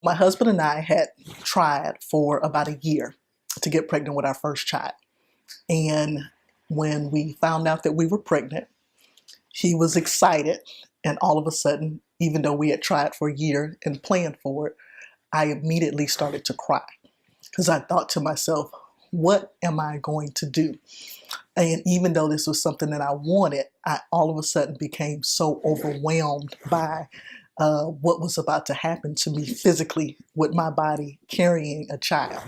My husband and I had tried for about a year to get pregnant with our first child. And when we found out that we were pregnant, he was excited. And all of a sudden, even though we had tried for a year and planned for it, I immediately started to cry because I thought to myself, what am I going to do? And even though this was something that I wanted, I all of a sudden became so overwhelmed by what was about to happen to me physically with my body carrying a child.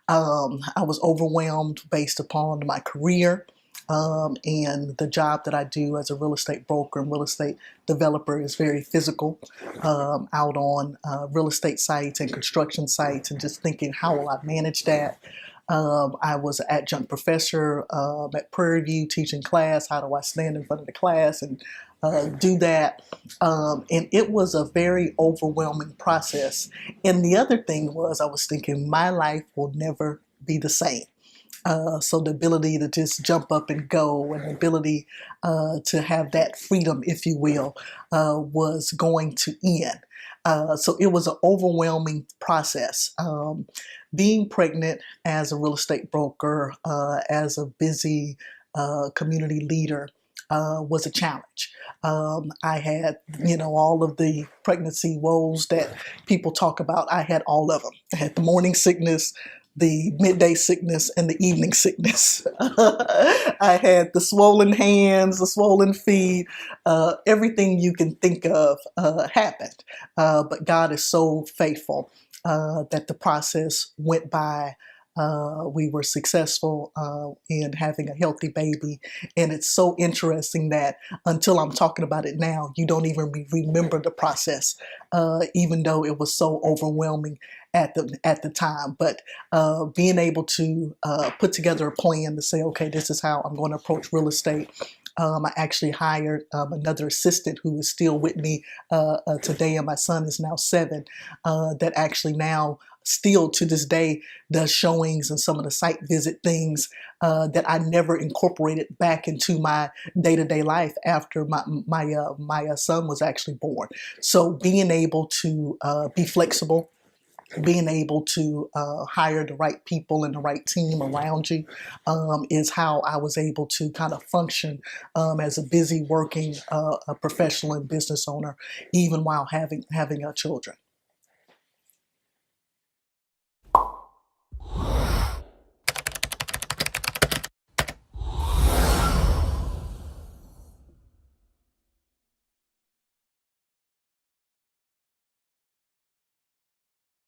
I was overwhelmed based upon my career and the job that I do as a real estate broker and real estate developer is very physical, out on real estate sites and construction sites, and just thinking, how will I manage that? I was an adjunct professor at Prairie View teaching class. How do I stand in front of the class and do that? And it was a very overwhelming process. And the other thing was, I was thinking, my life will never be the same. So the ability to just jump up and go, and the ability to have that freedom, if you will, was going to end. So it was an overwhelming process. Being pregnant as a real estate broker, as a busy community leader, was a challenge. I had, all of the pregnancy woes that people talk about. I had all of them. I had the morning sickness, the midday sickness, and the evening sickness. I had the swollen hands, the swollen feet, everything you can think of happened. But God is so faithful that the process went by. We were successful in having a healthy baby. And it's so interesting that until I'm talking about it now, you don't even remember the process, even though it was so overwhelming at the time. But being able to put together a plan to say, okay, this is how I'm going to approach real estate. I actually hired another assistant who is still with me today, and my son is now 7, that actually now still to this day does showings and some of the site visit things that I never incorporated back into my day-to-day life after my son was actually born. So being able to be flexible, being able to hire the right people and the right team around you is how I was able to kind of function as a busy working a professional and business owner, even while having children.